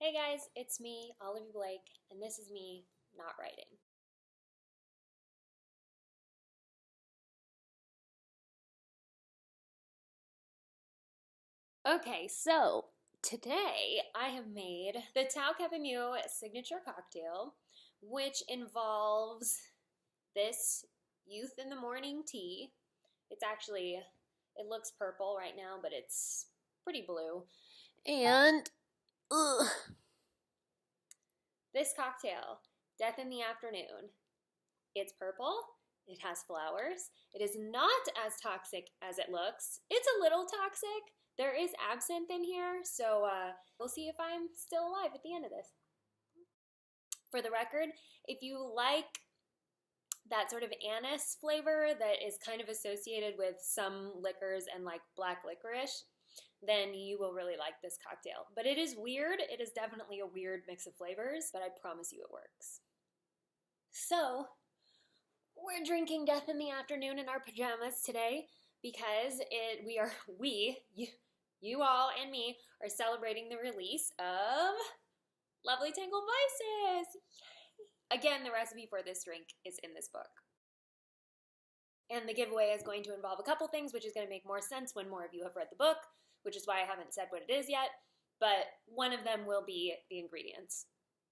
Hey guys, it's me, Olivie Blake, and this is me not writing. Okay, so today I have made the Tau Capimu signature cocktail, which involves this Youth in the Morning tea. It looks purple right now, but it's pretty blue. And this cocktail, Death in the Afternoon. It's purple, it has flowers, it is not as toxic as it looks. It's a little toxic. There is absinthe in here, so we'll see if I'm still alive at the end of this. For the record, if you like that sort of anise flavor that is kind of associated with some liquors and like black licorice, then you will really like this cocktail. But it is weird. It is definitely a weird mix of flavors, but I promise you it works. So, we're drinking Death in the Afternoon in our pajamas today because you all and me are celebrating the release of Lovely Tangled Vices. Yay! Again, the recipe for this drink is in this book. And the giveaway is going to involve a couple things, which is going to make more sense when more of you have read the book, which is why I haven't said what it is yet, but one of them will be the ingredients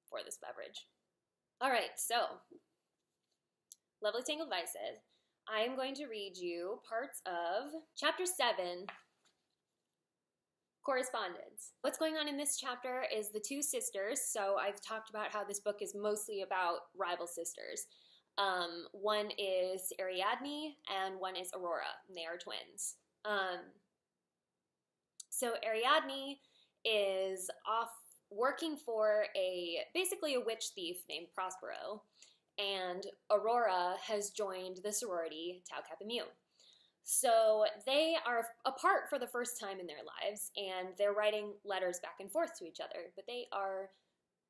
for this beverage. All right, so Lovely Tangled Vices. I am going to read you parts of Chapter 7, Correspondence. What's going on in this chapter is the two sisters. So I've talked about how this book is mostly about rival sisters. One is Ariadne and one is Aurora, and they are twins. So Ariadne is off working for basically a witch thief named Prospero, and Aurora has joined the sorority Tau Capimu. So they are apart for the first time in their lives, and they're writing letters back and forth to each other, but they are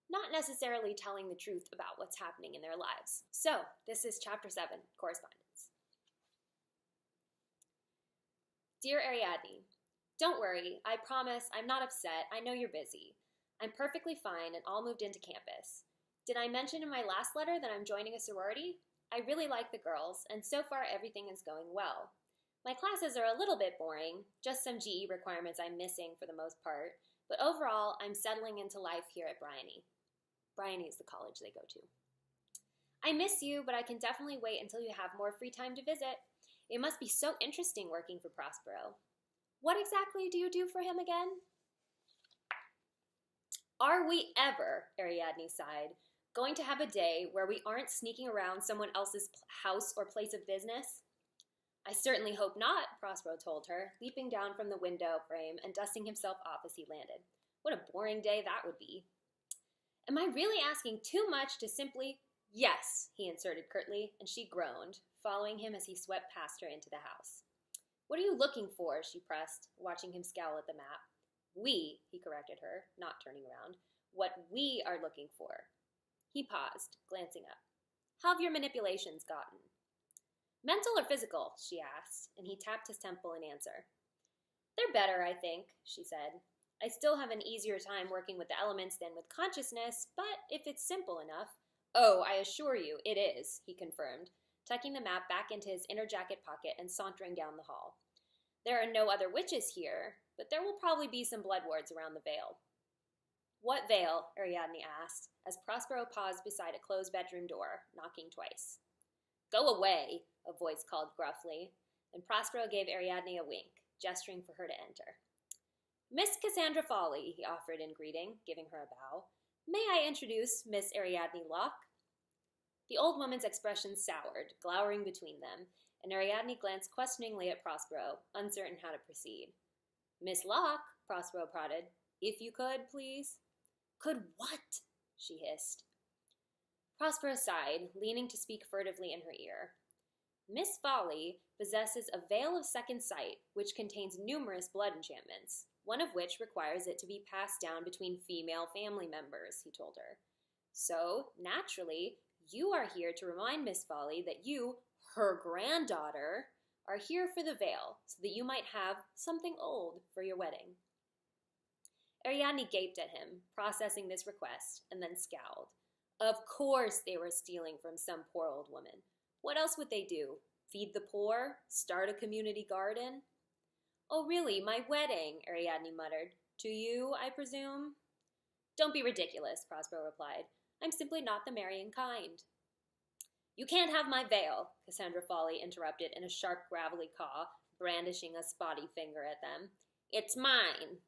not necessarily telling the truth about what's happening in their lives. So this is Chapter 7, Correspondence. Dear Ariadne, don't worry, I promise I'm not upset. I know you're busy. I'm perfectly fine and all moved into campus. Did I mention in my last letter that I'm joining a sorority? I really like the girls, and so far everything is going well. My classes are a little bit boring, just some GE requirements I'm missing for the most part, but overall I'm settling into life here at Bryony. Bryony is the college they go to. I miss you, but I can definitely wait until you have more free time to visit. It must be so interesting working for Prospero. What exactly do you do for him again? Are we ever, Ariadne sighed, going to have a day where we aren't sneaking around someone else's house or place of business? I certainly hope not, Prospero told her, leaping down from the window frame and dusting himself off as he landed. What a boring day that would be. Am I really asking too much to simply... Yes, he inserted curtly, and she groaned, following him as he swept past her into the house. What are you looking for? She pressed, watching him scowl at the map. We, he corrected her, not turning around. What we are looking for. He paused, glancing up. How have your manipulations gotten? Mental or physical? She asked, and he tapped his temple in answer. They're better, I think, she said. I still have an easier time working with the elements than with consciousness, but if it's simple enough... Oh, I assure you, it is, he confirmed, tucking the map back into his inner jacket pocket and sauntering down the hall. There are no other witches here, but there will probably be some blood wards around the veil. What veil? Ariadne asked, as Prospero paused beside a closed bedroom door, knocking twice. Go away, a voice called gruffly, and Prospero gave Ariadne a wink, gesturing for her to enter. Miss Cassandra Folly, he offered in greeting, giving her a bow. May I introduce Miss Ariadne Locke? The old woman's expression soured, glowering between them, and Ariadne glanced questioningly at Prospero, uncertain how to proceed. Miss Locke, Prospero prodded, if you could, please. Could what? She hissed. Prospero sighed, leaning to speak furtively in her ear. Miss Folly possesses a veil of second sight, which contains numerous blood enchantments, one of which requires it to be passed down between female family members, he told her. So, naturally, you are here to remind Miss Folly that you, her granddaughter, are here for the veil, so that you might have something old for your wedding. Ariadne gaped at him, processing this request, and then scowled. Of course they were stealing from some poor old woman. What else would they do? Feed the poor? Start a community garden? Oh, really, my wedding, Ariadne muttered. To you, I presume? Don't be ridiculous, Prospero replied. I'm simply not the marrying kind. You can't have my veil, Cassandra Folly interrupted in a sharp, gravelly caw, brandishing a spotty finger at them. It's mine.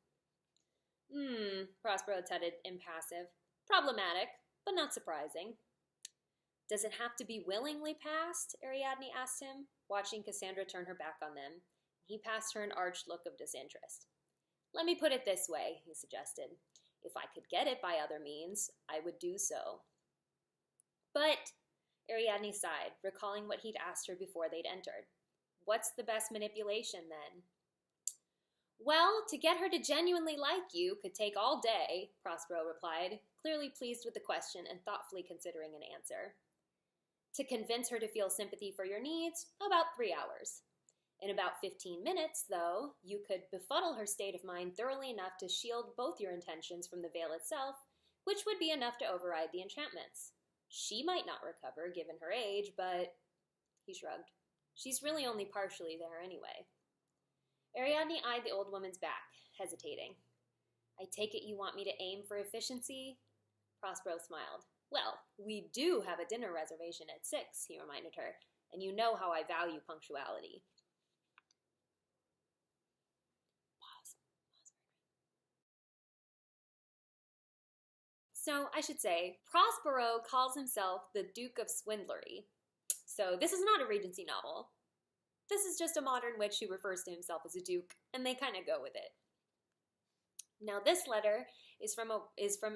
Prospero tutted, impassive. Problematic, but not surprising. Does it have to be willingly passed? Ariadne asked him, watching Cassandra turn her back on them. He passed her an arch look of disinterest. Let me put it this way, he suggested. If I could get it by other means, I would do so. But, Ariadne sighed, recalling what he'd asked her before they'd entered. What's the best manipulation, then? Well, to get her to genuinely like you could take all day, Prospero replied, clearly pleased with the question and thoughtfully considering an answer. To convince her to feel sympathy for your needs, about 3 hours. In about 15 minutes, though, you could befuddle her state of mind thoroughly enough to shield both your intentions from the veil itself, which would be enough to override the enchantments. She might not recover, given her age, but... He shrugged. She's really only partially there anyway. Ariadne eyed the old woman's back, hesitating. I take it you want me to aim for efficiency? Prospero smiled. Well, we do have a dinner reservation at 6, he reminded her, and you know how I value punctuality. So, I should say, Prospero calls himself the Duke of Swindlery. So, this is not a Regency novel. This is just a modern witch who refers to himself as a duke, and they kind of go with it. Now, this letter is from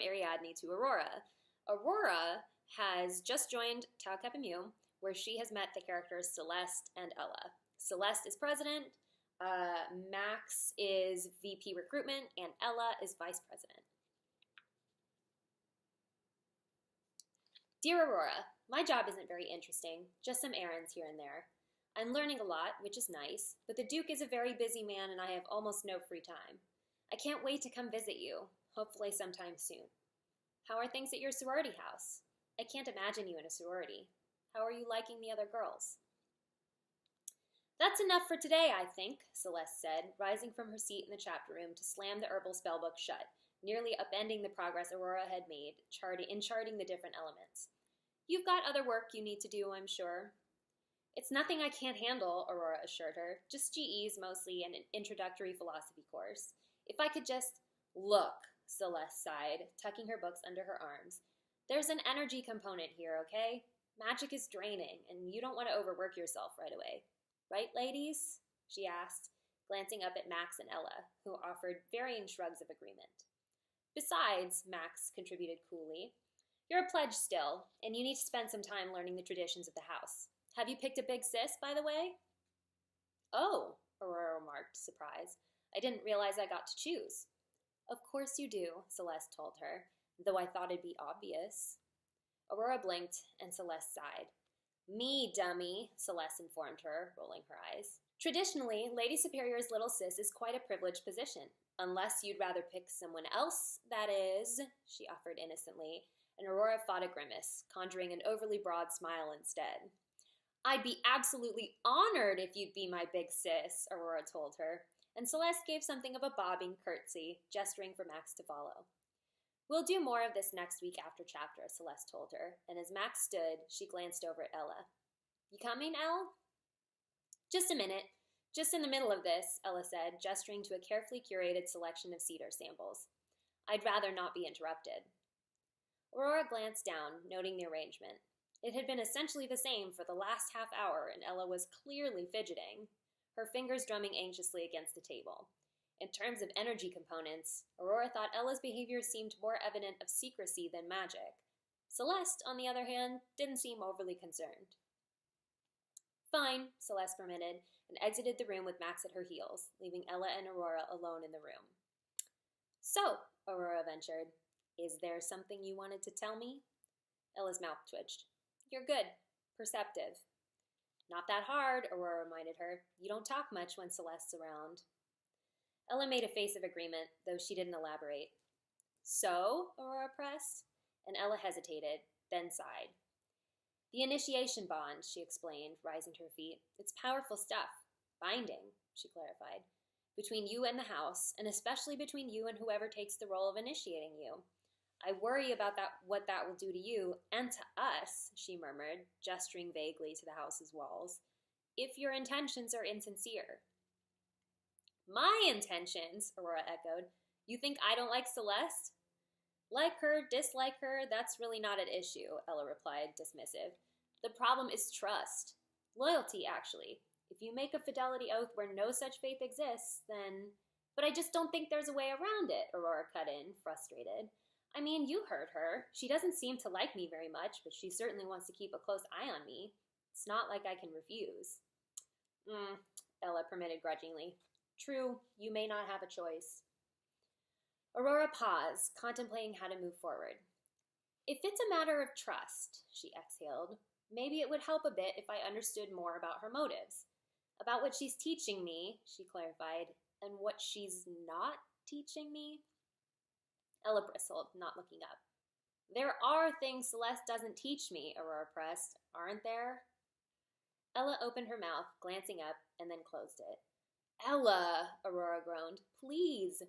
Ariadne to Aurora. Aurora has just joined Tau Kappa Mu, where she has met the characters Celeste and Ella. Celeste is president, Max is VP recruitment, and Ella is vice president. Dear Aurora, my job isn't very interesting, just some errands here and there. I'm learning a lot, which is nice, but the Duke is a very busy man and I have almost no free time. I can't wait to come visit you, hopefully sometime soon. How are things at your sorority house? I can't imagine you in a sorority. How are you liking the other girls? That's enough for today, I think, Celeste said, rising from her seat in the chapter room to slam the herbal spellbook shut, nearly upending the progress Aurora had made in charting the different elements. You've got other work you need to do, I'm sure. It's nothing I can't handle, Aurora assured her. Just GEs mostly and an introductory philosophy course. If I could just... Look, Celeste sighed, tucking her books under her arms. There's an energy component here, okay? Magic is draining, and you don't want to overwork yourself right away. Right, ladies? She asked, glancing up at Max and Ella, who offered varying shrugs of agreement. Besides, Max contributed coolly, you're a pledge still, and you need to spend some time learning the traditions of the house. Have you picked a big sis, by the way? Oh, Aurora remarked, surprised. I didn't realize I got to choose. Of course you do, Celeste told her, though I thought it'd be obvious. Aurora blinked, and Celeste sighed. Me, dummy, Celeste informed her, rolling her eyes. Traditionally, Lady Superior's little sis is quite a privileged position. Unless you'd rather pick someone else, that is, she offered innocently, and Aurora fought a grimace, conjuring an overly broad smile instead. I'd be absolutely honored if you'd be my big sis, Aurora told her, and Celeste gave something of a bobbing curtsy, gesturing for Max to follow. We'll do more of this next week after chapter, Celeste told her, and as Max stood, she glanced over at Ella. You coming, Elle? Just a minute. Just in the middle of this, Ella said, gesturing to a carefully curated selection of cedar samples. I'd rather not be interrupted. Aurora glanced down, noting the arrangement. It had been essentially the same for the last half hour, and Ella was clearly fidgeting, her fingers drumming anxiously against the table. In terms of energy components, Aurora thought Ella's behavior seemed more evident of secrecy than magic. Celeste, on the other hand, didn't seem overly concerned. Fine, Celeste permitted, and exited the room with Max at her heels, leaving Ella and Aurora alone in the room. So, Aurora ventured, is there something you wanted to tell me? Ella's mouth twitched. You're good. Perceptive. Not that hard, Aurora reminded her. You don't talk much when Celeste's around. Ella made a face of agreement, though she didn't elaborate. So? Aurora pressed, and Ella hesitated, then sighed. The initiation bond, she explained, rising to her feet. It's powerful stuff. Binding, she clarified. Between you and the house, and especially between you and whoever takes the role of initiating you. I worry about what that will do to you, and to us, she murmured, gesturing vaguely to the house's walls, if your intentions are insincere. My intentions, Aurora echoed. You think I don't like Celeste? Like her, dislike her, that's really not an issue, Ella replied, dismissive. The problem is trust. Loyalty, actually. If you make a fidelity oath where no such faith exists, then... But I just don't think there's a way around it, Aurora cut in, frustrated. I mean, you heard her. She doesn't seem to like me very much, but she certainly wants to keep a close eye on me. It's not like I can refuse. Ella permitted grudgingly. True, you may not have a choice. Aurora paused, contemplating how to move forward. If it's a matter of trust, she exhaled, maybe it would help a bit if I understood more about her motives. About what she's teaching me, she clarified, and what she's not teaching me. Ella bristled, not looking up. There are things Celeste doesn't teach me, Aurora pressed, aren't there? Ella opened her mouth, glancing up, and then closed it. Ella, Aurora groaned, please.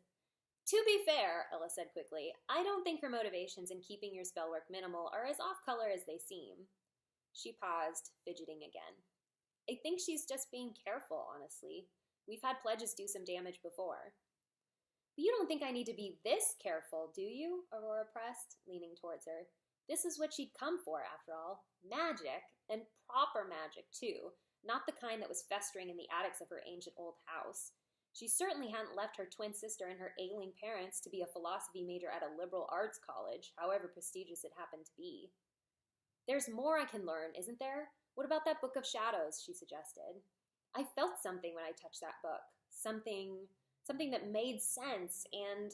To be fair, Ella said quickly, I don't think her motivations in keeping your spell work minimal are as off-color as they seem. She paused, fidgeting again. I think she's just being careful, honestly. We've had pledges do some damage before. But you don't think I need to be this careful, do you? Aurora pressed, leaning towards her. This is what she'd come for, after all. Magic, and proper magic, too. Not the kind that was festering in the attics of her ancient old house. She certainly hadn't left her twin sister and her ailing parents to be a philosophy major at a liberal arts college, however prestigious it happened to be. There's more I can learn, isn't there? What about that Book of Shadows, she suggested. I felt something when I touched that book. Something that made sense, and...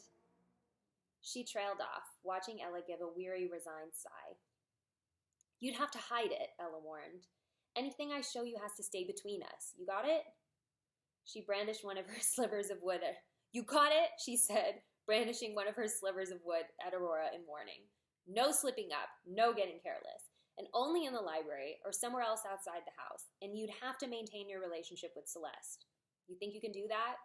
She trailed off, watching Ella give a weary, resigned sigh. You'd have to hide it, Ella warned. Anything I show you has to stay between us. You got it? She brandished one of her slivers of wood. You got it? She said, brandishing one of her slivers of wood at Aurora in warning. No slipping up, no getting careless, and only in the library or somewhere else outside the house, and you'd have to maintain your relationship with Celeste. You think you can do that?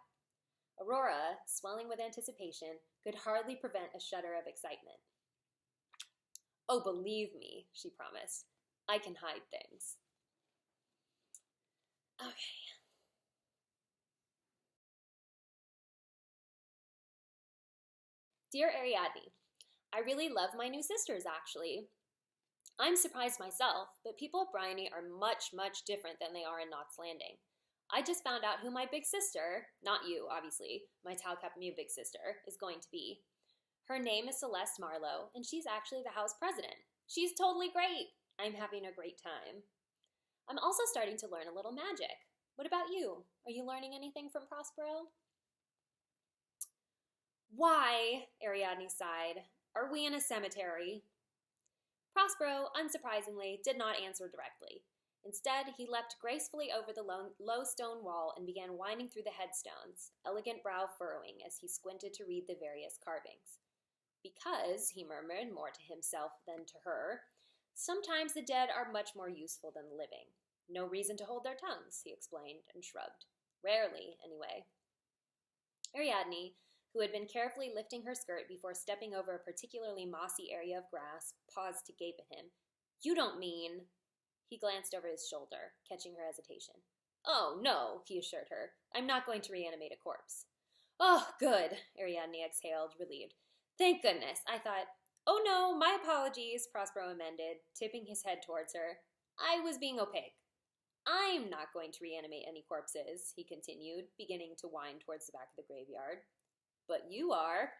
Aurora, swelling with anticipation, could hardly prevent a shudder of excitement. Oh, believe me, she promised. I can hide things. Okay. Dear Ariadne, I really love my new sisters, actually. I'm surprised myself, but people at Bryony are much, much different than they are in Knott's Landing. I just found out who my big sister, not you, obviously, my Talcap Mew big sister, is going to be. Her name is Celeste Marlowe, and she's actually the house president. She's totally great. I'm having a great time. I'm also starting to learn a little magic. What about you? Are you learning anything from Prospero? Why, Ariadne sighed, are we in a cemetery? Prospero, unsurprisingly, did not answer directly. Instead, he leapt gracefully over the low stone wall and began winding through the headstones, elegant brow furrowing as he squinted to read the various carvings. Because, he murmured, more to himself than to her, sometimes the dead are much more useful than the living. No reason to hold their tongues, he explained, and shrugged. Rarely, anyway. Ariadne, who had been carefully lifting her skirt before stepping over a particularly mossy area of grass, paused to gape at him. You don't mean... He glanced over his shoulder, catching her hesitation. Oh, no, he assured her. I'm not going to reanimate a corpse. Oh, good, Ariadne exhaled, relieved. Thank goodness, I thought. Oh, no, my apologies, Prospero amended, tipping his head towards her. I was being opaque. I'm not going to reanimate any corpses, he continued, beginning to wind towards the back of the graveyard. But you are.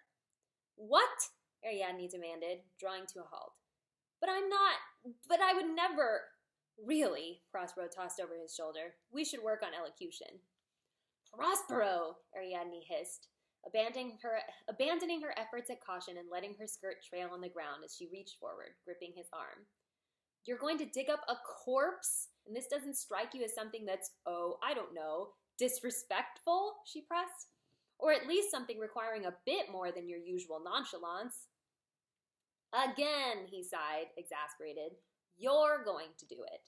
What? Ariadne demanded, drawing to a halt. But I'm not. But I would never. Really, Prospero tossed over his shoulder. We should work on elocution. Prospero, Ariadne hissed, abandoning her efforts at caution and letting her skirt trail on the ground as she reached forward, gripping his arm. You're going to dig up a corpse? And this doesn't strike you as something that's, oh, I don't know, disrespectful? She pressed. Or at least something requiring a bit more than your usual nonchalance. Again, he sighed, exasperated. You're going to do it.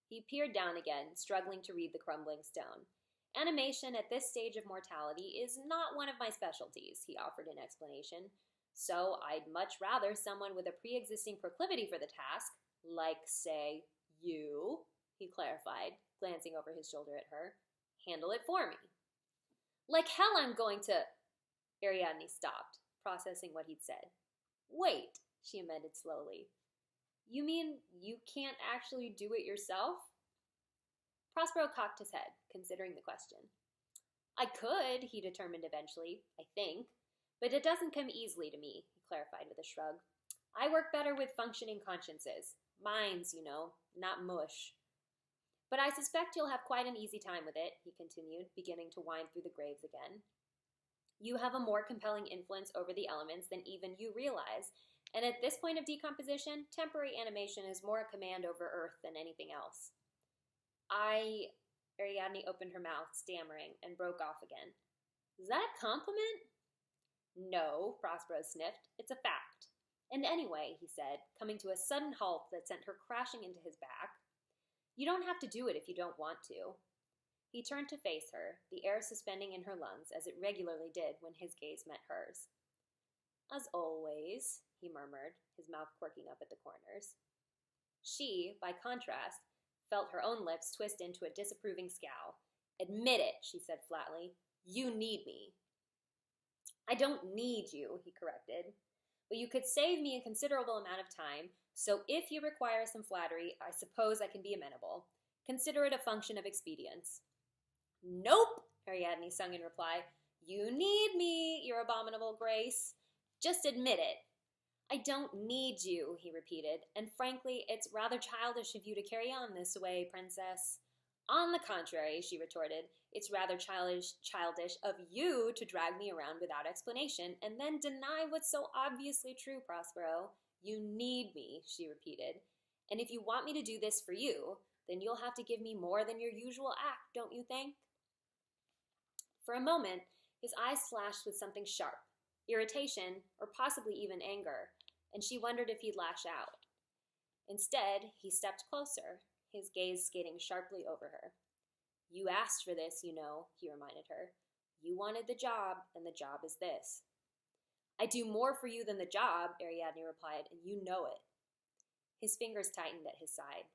He peered down again, struggling to read the crumbling stone. Animation at this stage of mortality is not one of my specialties, he offered in explanation. So I'd much rather someone with a pre-existing proclivity for the task, like, say, you, he clarified, glancing over his shoulder at her, handle it for me. Like hell I'm going to... Ariadne stopped, processing what he'd said. Wait, she amended slowly. You mean you can't actually do it yourself? Prospero cocked his head, considering the question. I could, he determined eventually, I think, but it doesn't come easily to me, he clarified with a shrug. I work better with functioning consciences. Minds, you know, not mush. But I suspect you'll have quite an easy time with it, he continued, beginning to wind through the graves again. You have a more compelling influence over the elements than even you realize, and at this point of decomposition, temporary animation is more a command over Earth than anything else. Ariadne opened her mouth, stammering, and broke off again. Is that a compliment? No, Prospero sniffed. It's a fact. And anyway, he said, coming to a sudden halt that sent her crashing into his back, you don't have to do it if you don't want to. He turned to face her, the air suspending in her lungs as it regularly did when his gaze met hers. As always, he murmured, his mouth quirking up at the corners. She, by contrast, felt her own lips twist into a disapproving scowl. Admit it, she said flatly. You need me. I don't need you, he corrected. But you could save me a considerable amount of time, so if you require some flattery, I suppose I can be amenable. Consider it a function of expedience. Nope, Ariadne sung in reply. You need me, your abominable grace. Just admit it. I don't need you, he repeated, and frankly, it's rather childish of you to carry on this way, princess. On the contrary, she retorted, it's rather childish of you to drag me around without explanation and then deny what's so obviously true, Prospero. You need me, she repeated, and if you want me to do this for you, then you'll have to give me more than your usual act, don't you think? For a moment, his eyes flashed with something sharp, irritation, or possibly even anger, and she wondered if he'd lash out. Instead, he stepped closer, his gaze skating sharply over her. You asked for this, you know, he reminded her. You wanted the job, and the job is this. I do more for you than the job, Ariadne replied, and you know it. His fingers tightened at his side.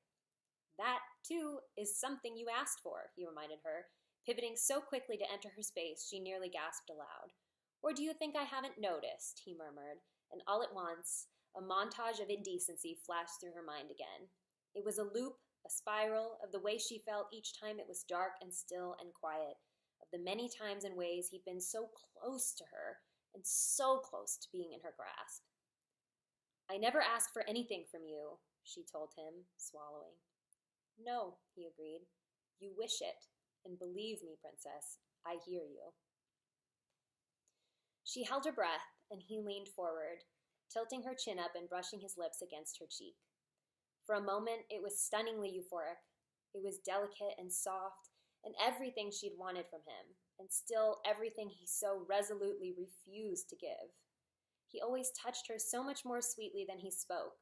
That, too, is something you asked for, he reminded her, pivoting so quickly to enter her space she nearly gasped aloud. Or do you think I haven't noticed, he murmured, and all at once, a montage of indecency flashed through her mind again. It was a loop, a spiral, of the way she felt each time it was dark and still and quiet, of the many times and ways he'd been so close to her, and so close to being in her grasp. I never asked for anything from you, she told him, swallowing. No, he agreed. You wish it, and believe me, princess, I hear you. She held her breath, and he leaned forward, tilting her chin up and brushing his lips against her cheek. For a moment, it was stunningly euphoric. It was delicate and soft, and everything she'd wanted from him, and still everything he so resolutely refused to give. He always touched her so much more sweetly than he spoke.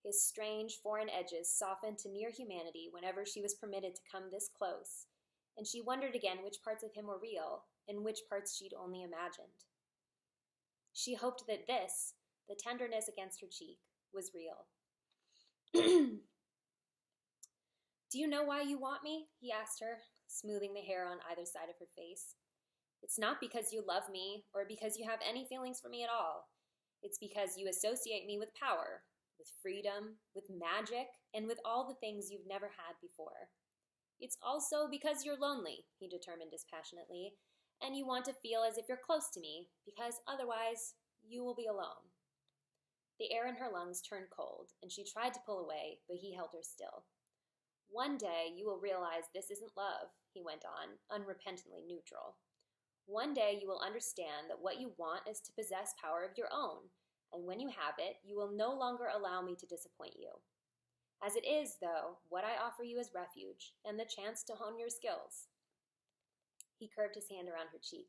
His strange, foreign edges softened to near humanity whenever she was permitted to come this close, and she wondered again which parts of him were real, and which parts she'd only imagined. She hoped that this, the tenderness against her cheek, was real. Do you know why you want me? He asked her, smoothing the hair on either side of her face. It's not because you love me, or because you have any feelings for me at all. It's because you associate me with power, with freedom, with magic, and with all the things you've never had before. It's also because you're lonely, he determined dispassionately, and you want to feel as if you're close to me, because otherwise you will be alone. The air in her lungs turned cold, and she tried to pull away, but he held her still. One day you will realize this isn't love, he went on, unrepentantly neutral. One day you will understand that what you want is to possess power of your own, and when you have it, you will no longer allow me to disappoint you. As it is, though, what I offer you is refuge, and the chance to hone your skills. He curved his hand around her cheek.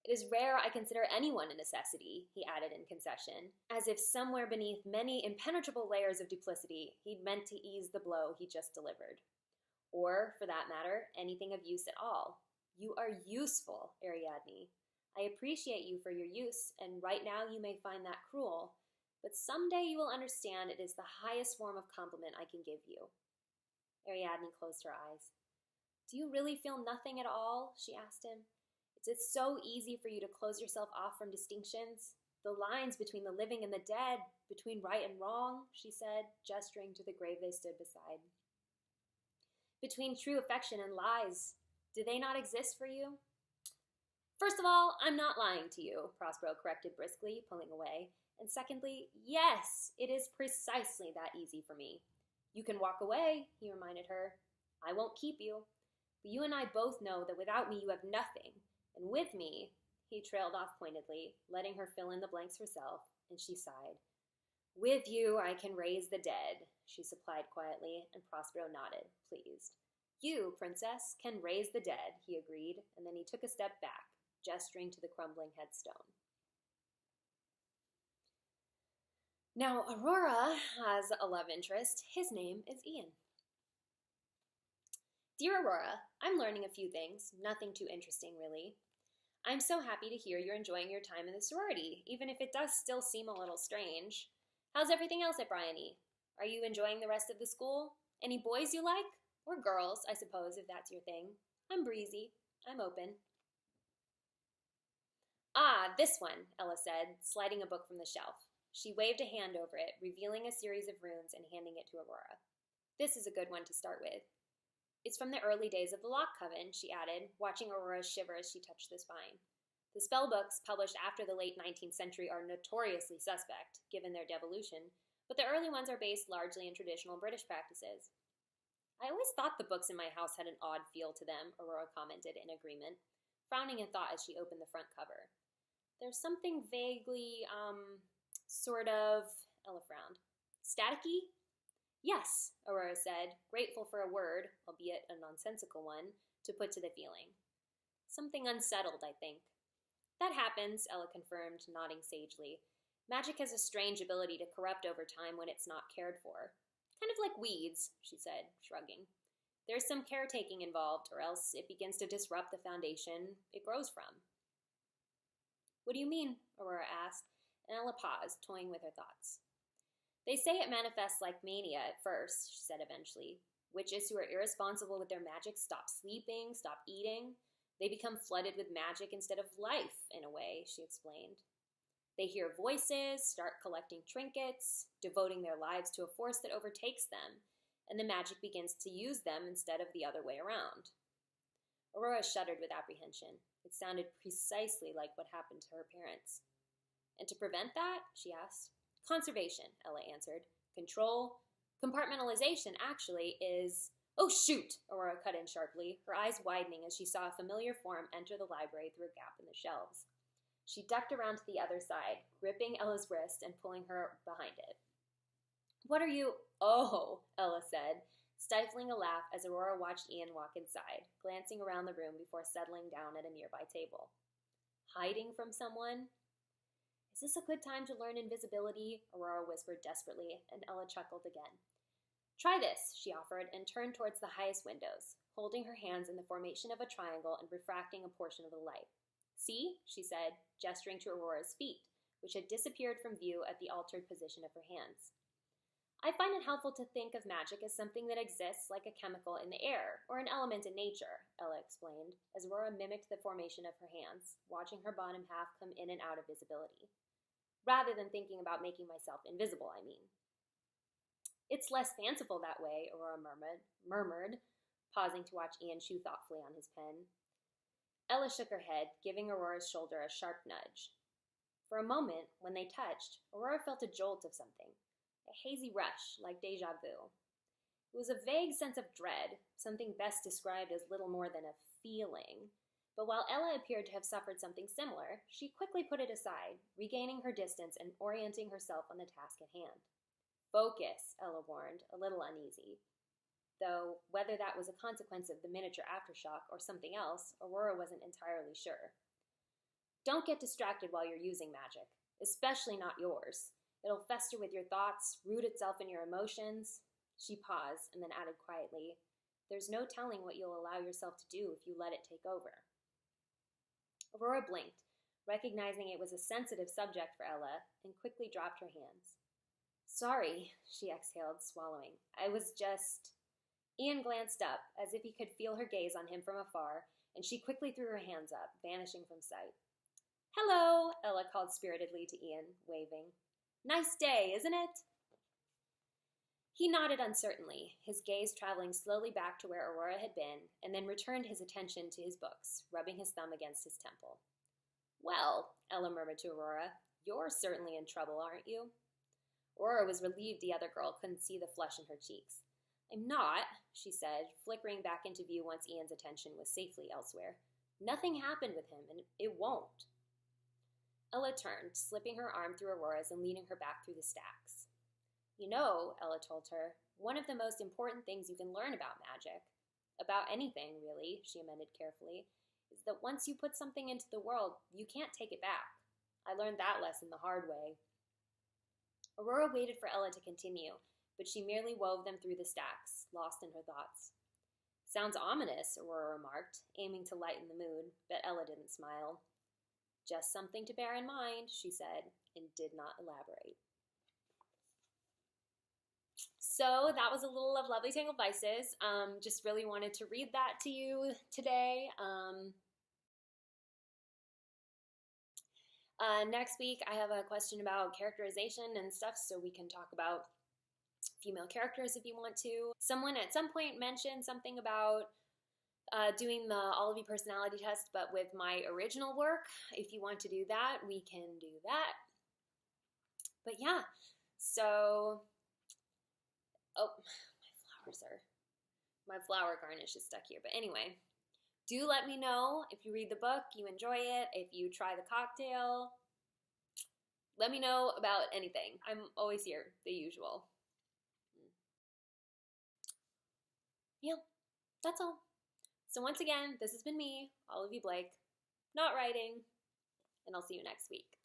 It is rare I consider anyone a necessity, he added in concession, as if somewhere beneath many impenetrable layers of duplicity he'd meant to ease the blow he just delivered. Or, for that matter, anything of use at all. You are useful, Ariadne. I appreciate you for your use, and right now you may find that cruel, but someday you will understand it is the highest form of compliment I can give you. Ariadne closed her eyes. Do you really feel nothing at all? She asked him. It's so easy for you to close yourself off from distinctions. The lines between the living and the dead, between right and wrong, she said, gesturing to the grave they stood beside. Between true affection and lies, do they not exist for you? First of all, I'm not lying to you, Prospero corrected briskly, pulling away. And secondly, yes, it is precisely that easy for me. You can walk away, he reminded her. I won't keep you. But you and I both know that without me you have nothing. And with me, he trailed off pointedly, letting her fill in the blanks herself, and she sighed. With you I can raise the dead, she supplied quietly, and Prospero nodded, pleased. You, princess, can raise the dead, he agreed, and then he took a step back, gesturing to the crumbling headstone. Now, Aurora has a love interest. His name is Ian. Dear Aurora, I'm learning a few things, nothing too interesting, really. I'm so happy to hear you're enjoying your time in the sorority, even if it does still seem a little strange. How's everything else at Bryony? Are you enjoying the rest of the school? Any boys you like? Or girls, I suppose, if that's your thing. I'm breezy. I'm open. Ah, this one, Ella said, sliding a book from the shelf. She waved a hand over it, revealing a series of runes and handing it to Aurora. This is a good one to start with. It's from the early days of the Lock Coven, she added, watching Aurora shiver as she touched the spine. The spell books published after the late 19th century are notoriously suspect, given their devolution, but the early ones are based largely in traditional British practices. I always thought the books in my house had an odd feel to them, Aurora commented in agreement, frowning in thought as she opened the front cover. There's something vaguely, Ella frowned. Staticky? Yes, Aurora said, grateful for a word, albeit a nonsensical one, to put to the feeling. Something unsettled, I think. That happens, Ella confirmed, nodding sagely. Magic has a strange ability to corrupt over time when it's not cared for. Kind of like weeds, she said, shrugging. There's some caretaking involved, or else it begins to disrupt the foundation it grows from. What do you mean? Aurora asked, and Ella paused, toying with her thoughts. They say it manifests like mania at first, she said eventually. Witches who are irresponsible with their magic stop sleeping, stop eating. They become flooded with magic instead of life, in a way, she explained. They hear voices, start collecting trinkets, devoting their lives to a force that overtakes them, and the magic begins to use them instead of the other way around. Aurora shuddered with apprehension. It sounded precisely like what happened to her parents. And to prevent that, she asked. Conservation, Ella answered. Control. Compartmentalization, actually, is... Oh, shoot! Aurora cut in sharply, her eyes widening as she saw a familiar form enter the library through a gap in the shelves. She ducked around to the other side, gripping Ella's wrist and pulling her behind it. What are you... Oh, Ella said, stifling a laugh as Aurora watched Ian walk inside, glancing around the room before settling down at a nearby table. Hiding from someone? Is this a good time to learn invisibility? Aurora whispered desperately, and Ella chuckled again. Try this, she offered, and turned towards the highest windows, holding her hands in the formation of a triangle and refracting a portion of the light. See, she said, gesturing to Aurora's feet, which had disappeared from view at the altered position of her hands. I find it helpful to think of magic as something that exists like a chemical in the air, or an element in nature, Ella explained, as Aurora mimicked the formation of her hands, watching her bottom half come in and out of visibility. Rather than thinking about making myself invisible, I mean. It's less fanciful that way, Aurora murmured, pausing to watch Ian chew thoughtfully on his pen. Ella shook her head, giving Aurora's shoulder a sharp nudge. For a moment, when they touched, Aurora felt a jolt of something, a hazy rush, like déjà vu. It was a vague sense of dread, something best described as little more than a feeling. But while Ella appeared to have suffered something similar, she quickly put it aside, regaining her distance and orienting herself on the task at hand. Focus, Ella warned, a little uneasy. Though whether that was a consequence of the miniature aftershock or something else, Aurora wasn't entirely sure. Don't get distracted while you're using magic, especially not yours. It'll fester with your thoughts, root itself in your emotions. She paused and then added quietly, there's no telling what you'll allow yourself to do if you let it take over. Aurora blinked, recognizing it was a sensitive subject for Ella, and quickly dropped her hands. Sorry, she exhaled, swallowing. I was just... Ian glanced up, as if he could feel her gaze on him from afar, and she quickly threw her hands up, vanishing from sight. Hello, Ella called spiritedly to Ian, waving. Nice day, isn't it? He nodded uncertainly, his gaze traveling slowly back to where Aurora had been, and then returned his attention to his books, rubbing his thumb against his temple. Well, Ella murmured to Aurora, you're certainly in trouble, aren't you? Aurora was relieved the other girl couldn't see the flush in her cheeks. I'm not, she said, flickering back into view once Ian's attention was safely elsewhere. Nothing happened with him, and it won't. Ella turned, slipping her arm through Aurora's and leading her back through the stacks. You know, Ella told her, one of the most important things you can learn about magic, about anything, really, she amended carefully, is that once you put something into the world, you can't take it back. I learned that lesson the hard way. Aurora waited for Ella to continue, but she merely wove them through the stacks, lost in her thoughts. Sounds ominous, Aurora remarked, aiming to lighten the mood, but Ella didn't smile. Just something to bear in mind, she said, and did not elaborate. So that was a little of Lovely Tangled Vices. Just really wanted to read that to you today. Next week, I have a question about characterization and stuff, so we can talk about female characters if you want to. Someone at some point mentioned something about doing the Olivie personality test, but with my original work. If you want to do that, we can do that. But yeah, so... Oh, my flower garnish is stuck here. But anyway, do let me know if you read the book, you enjoy it, if you try the cocktail. Let me know about anything. I'm always here, the usual. Yeah, that's all. So once again, this has been me, Olivie Blake, not writing, and I'll see you next week.